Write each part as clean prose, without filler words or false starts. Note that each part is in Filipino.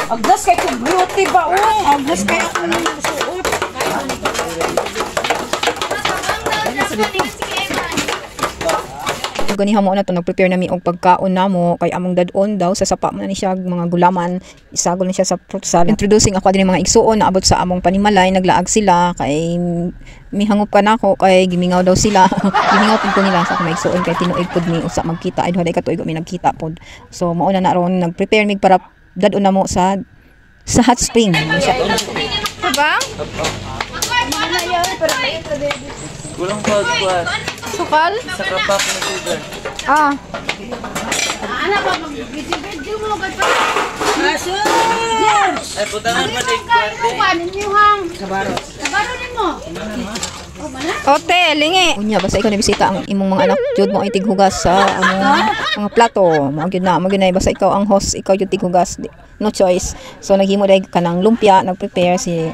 Agdas kay ko beauty ba oh. Agdas kay ako nang suot. Ganiha mo na to nag-prepare nami og pagkaon namo kay among dadon daw sa sapa man ni siya mga gulaman isagol na siya sa fruit salad. Introducing ako din mga igsuon na abot sa among panimalay naglaag sila kay mihangop ka nako kay gimingaw daw sila. Gimingaw pud ko nila sa mga igsuon kay tinuig pud ni usa magkita ay duha katuig mi nagkita pod. So mao na ron nag-prepare mig para dadon namo sa hot spring. Diba? Kulang pa. Sukal? Sa kapak na sugar. Ah. Ana ba mag-video mo kay pa. Ay butangan pa ning kwarte. Kanin niyo hang. Kabaro nimo. Ote, lingi. Unya basta ikaw nabisita ang imong mga anak jud mo ay tighugas sa mga plato. Mao gyud na basta ikaw ang host, ikaw jud tighugas. No choice. So naghimo dai kanang lumpia, nag-prepare si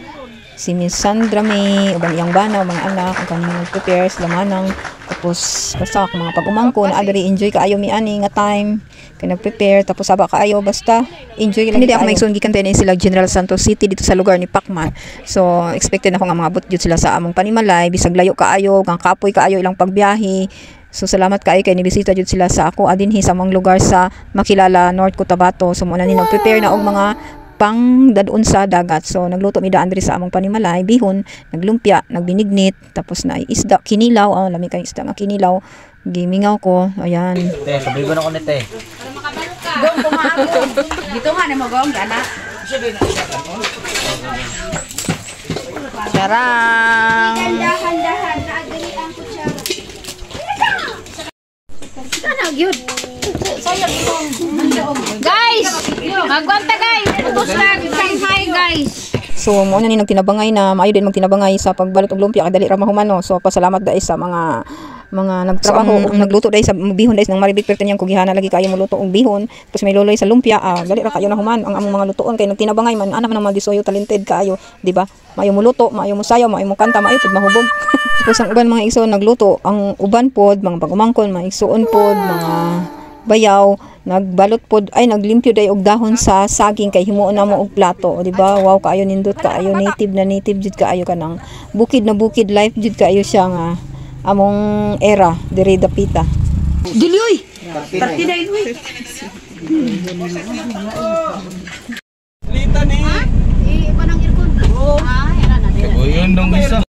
Miss Sandra May, ubang iyang bana, mga anak, ang kanyang nag-prepare sila manang. Tapos basta ako mga pag-umangko na agari enjoy kaayo mi ani nga time kay nag-prepare tapos saba kaayo basta enjoy lang. Hindi ako maigsoon gikan tayo sila General Santos City dito sa lugar ni Pacman. So expected ako nga mga abot jud sila sa among panimalay bisag layo kaayo, kang kapoy kaayo ilang pagbiyahe. So salamat kaayo kay nibisita jud sila sa ako adinhi sa among lugar sa Makilala, North Cotabato. So mo na ni nag-prepare na og mga pang dadon sa dagat. So nagluto mi daan diri sa among panimalay, bihon, naglumpia, nagbinignit, tapos na isda kinilaw, lami kay isda nga kinilaw. Gimingaw ko. Ayan. Te, sabi ba na ko ni te? Gong ko nga ako. Dito nga ni mo gong ana. Charang. Dahan-dahan na diri ang kutsara. Kana gyud. Guys, magwanta guys. Utos lang hi guys. So mo na ni nagtinabangay na maayo din magtinabangay sa pagbalot og lumpia kay dali ra mahumano. So pasalamat dai sa mga nagtrabaho ang nagluto dai sa bihon dai ng Maribik perten yang kugihana lagi kayo muluto og bihon. Tapos may loloy sa lumpia, dali ra kayo na human ang among mga lutoon kay nagtinabangay man ana man ang mga disoyo talented kaayo, di ba? Maayo muluto, maayo musayaw, maayo mo kanta, maayo pud mahubog. Tapos ang uban mga igsoon nagluto, ang uban pod mga pag-umangkon, mga igsoon pod, mga bayaw, nagbalot pod ay naglimpyo day og dahon sa saging kay himuon na mo og plato, di ba? Wow, kaayo nindot kaayo native jud kaayo kanang bukid na bukid life jud kaayo siya nga among era diri dapita. Dili oy. Partida oy. Lita ni. Panang irkon. Era na dili. Yun dong isa.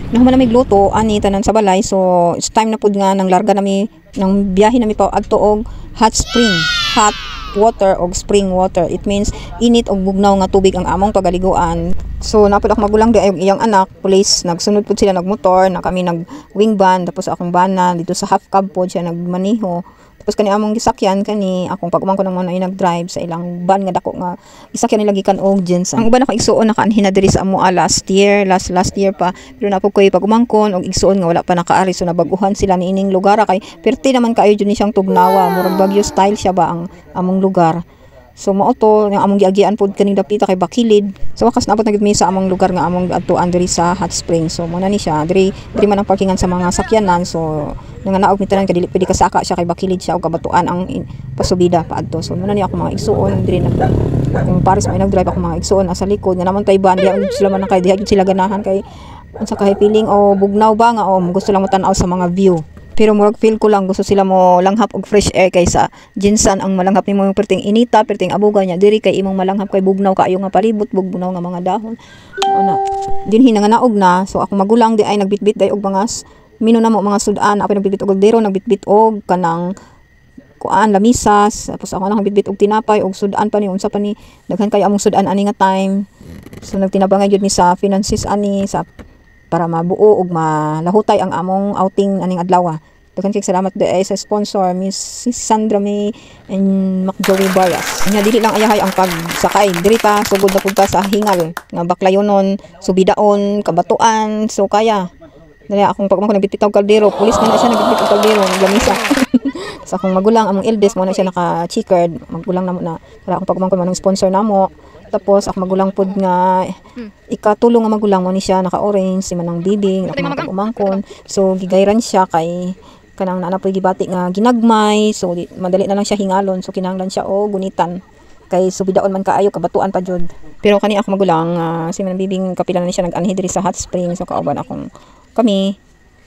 Nung malamig luto ani tanan sa balay, so it's time na pud nga nang larga nami nang biyahe nami pa adto og hot spring, hot water og spring water. It means init og bugnaw nga tubig ang among pagaliguan. So napud ako magulang di ay iyang anak, police, nagsunod pud sila nagmotor, na kami nag wing van, tapos akong bana dito sa half cab pod siya nagmaniho. Tapos kani among gisakyan kani akong pag-umangko naman ay nag-drive sa ilang van nga dako nga gisakyan nila gikan og Jensen. Ang uban ako igsuon nakaanhin na diri sa amo last year pa, pero napud koy pag-umangkon og igsuon nga wala pa nakaari, so nabaguhan sila ni ining lugar kay perti naman kaayo jud ni siyang tugnawa, murag Baguio style siya ba ang among lugar. So mao to yang among giagian pod kaning dapita kay Bakilid. So wakas naabot na gid mi sa among lugar nga among adtuan diri sa Hot Spring. So mo na ni siya diri man ang parkingan sa mga sakyanan. So nanganaog mi tanan kay dili pwede kasaka siya kay Bakilid siya og kabatuan ang pasubida paadto. So mo na ni ako mga igsuon diri kung pares may nag-drive ako mga igsuon asa likod nga naman tay ban diha sila man kay diha sila ganahan kay unsa kay feeling o bugnaw ba nga o gusto lang mo tan-aw sa mga view. Pero murag feel ko lang gusto sila mo langhap og fresh air kaysa Jinsan ang malanghap nimo yung perting inita, perting abuga niya diri kay imong malanghap kay bugnaw kaayo nga palibot, bugnaw nga mga dahon. Ana. Dinhi nga naog na, so ako magulang di ay nagbitbit day og mga mino na mo mga sudan, ako nagbitbit og dero, nagbitbit og kanang kuan lamisas, tapos ako nang bitbit og tinapay og sudan pa ni unsa pa ni daghan kay among sudan ani nga time. So nagtinabangay jud mi sa finances ani sa para mabuo og malahutay ang among outing aning adlaw. Daghan kay salamat ay sa sponsor Miss Sandra May and Mac Joey Barras. Nya dili lang ayahay ang pagsakay diri pa sugod na pud ta sa hingal nga Baklayonon, Subidaon, Kabatuan. So kaya dali akong pagmangko nagbitbitaw kaldero, pulis na siya nagbitbitaw kaldero, lamisa. Sa akong magulang among eldest mo na siya naka-checkered, magulang namo na para akong pagmangko manong sponsor namo. Tapos ako magulang pod nga ikatulong nga magulang mo ni siya naka-orange si manang bibing ako umangkon. So gigayran siya kay kanang naanapoy gibati nga ginagmay, so madali na lang siya hingalon, so kinahanglan siya o gunitan. kay subidaon man kaayo kabatuan pa jud. Pero kani ako magulang si Manang kapila na siya nag-anhi diri sa hot spring, so kauban akong kami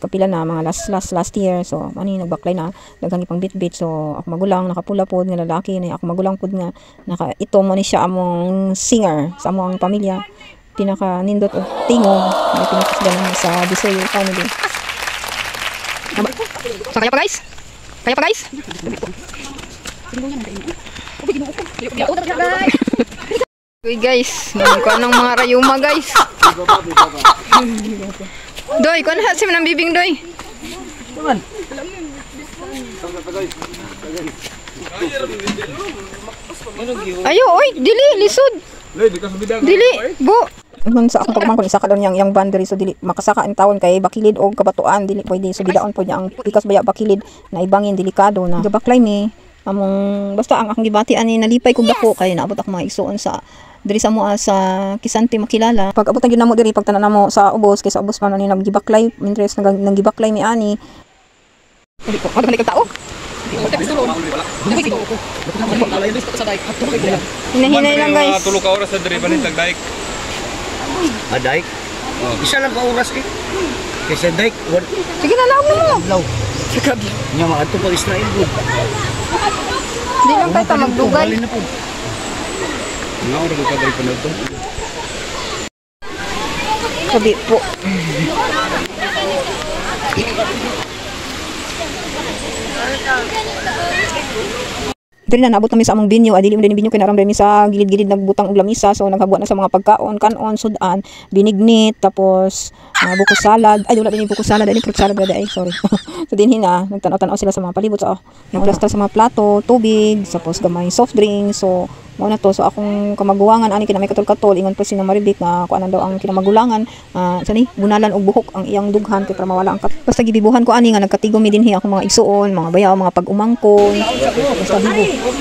kapila na mga last year, so ani nagbaklay na daghang ipang bitbit, so ako magulang nakapula pod nga lalaki na ako magulang pod nga naka ito mo ni siya among singer sa among pamilya, pinaka nindot og tingog na pinakasganan sa Bisoy family. So kaya pa guys? Uy guys, ko anong mga rayuma guys. Doy, kuan ha si Manang Bibing doy. Ayo, oy, dili lisod. Dili, bu. Ngun sa akong pagmangkon isa ka daw yang boundary, so dili makasaka ang tawon kay bakilid og kabatuan, dili pwede subidaon po niya ang pikas baya bakilid na ibangin delikado na. Gabaklay ni among basta ang akong gibati ani nalipay kog dako kay naabot ako mga igsuon sa diri sa moa sa Kisanti Makilala. Pag abot na gyud namo diri pag tanan namo sa ubos kay sa ubos man ni naggibaklay, interest nang gibaklay mi ani. Dili ko magdali kag tao. Hinahinay lang guys. Tulo ka oras sa diri banin tagdaik. Daik? Isa lang ka oras eh. Kasi daik, Sige na laog mo. law. Nya maato pag Israel po. Di lang kay ta magdugay. Nga oras ka diri pa nito. Kabi po. Diri na naabot kami sa among binyo, adili mo din binyo kay naramdam mi sa gilid-gilid nagbutang og lamisa, so naghabuat na sa mga pagkaon, kanon, sudan, binignit, tapos buko salad. Ay wala din buko salad, ani fruit salad ay sorry. So dinhin na nagtanaw-tanaw sila sa mga palibot, so naglastar sa mga plato, tubig, tapos gamay soft drink. So mo na to, so akong kamaguwangan ani kinamay katol-katol ingon pa si na Maribik na kuan daw ang kinamagulangan sani bunalan og buhok ang iyang dughan kay para mawala ang basta gibibuhan ko ani nga nagkatigom mi dinhi akong mga igsuon, mga bayaw, mga pag-umangkon. Basta bibo.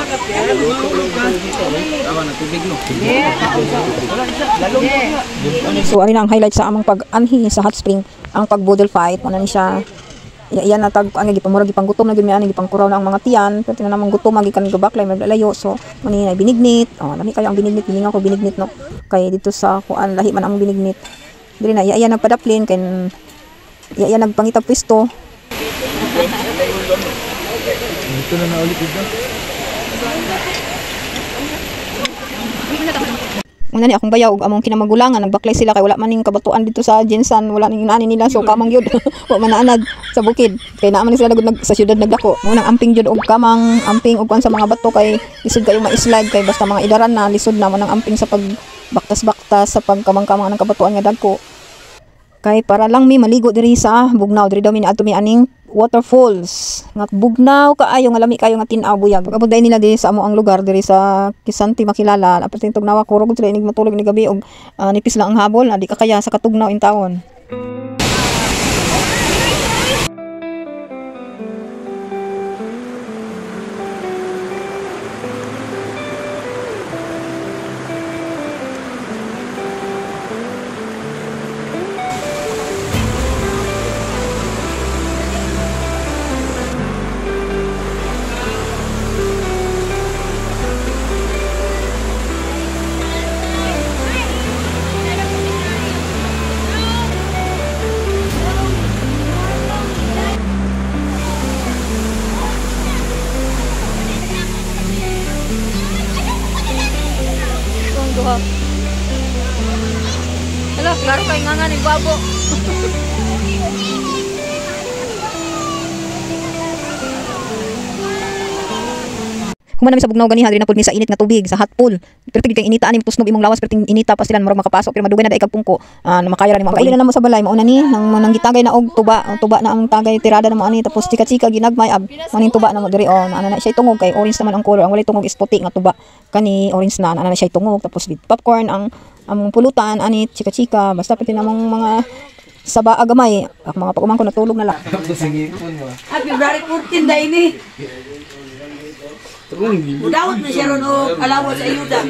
So ari na ang highlight sa among pag-anhi sa hot spring, ang pag-bodle fight. Ano ni siya, yan na tag ang gipamurag gipanggutom na gyud mi ani gipangkuraw na ang mga tiyan, pero tinan namang gutom magikan gabaklay maglayo, so manina binignit. Lami kayo ang binignit, bininga ko binignit no, kay dito sa kuan lahi man ang binignit. Dili na iya nagpadaplin kay iya nagpangitag pwesto. Ito na ulit dito. Una ni akong bayaw among kinamagulangan nagbaklay sila kay wala man ning kabatuan dito sa Jensan, wala ning inani nila, so kamang gyud wa man naanad sa bukid kay naa man sila nagud sa syudad nagdako. Munang amping gyud og kamang amping og kuan sa mga bato kay lisod kayo ma-slide kay basta mga idaran na lisod na man ang amping sa pagbaktas-baktas sa pagkamang-kamang ng kabatuan nga dagko. Kay para lang mi maligo diri sa bugnaw, diri daw mi adto mi aning waterfalls nga bugnaw kaayo nga lami kayo nga tin-aw buyag. Pag abot nila diri sa amo ang lugar diri sa Kisanti Makilala, apil ting tugnawa kurog sila inig matulog ni gabi og nipis lang ang habol, di ka kaya sa katugnaw in taon. Hala, klaro kay nga ni babo. Human namin sa bugnaw ganiha diri na pud mi sa init nga tubig sa hot pool. Pero tigid kay inita ani tusnog imong lawas pero inita pa sila murag makapasok pero madugay na dai kag pungko. Na makaya ra ni mo. Kaili na namo sa balay mauna ni nang gitagay na og tuba na ang tagay tirada na mo ani tapos chika-chika ginagmay ab maning tuba na mo diri ana na siya tungog kay orange naman ang color. Ang walay tungog is puti nga tuba. Kani orange na ana na siya tungog tapos with popcorn ang among pulutan ani chika-chika basta pati namong mga saba agamay mga pag-umangko natulog na lang. February 14 dahil ini. Udawat na siya ron o alawa sa ayuda.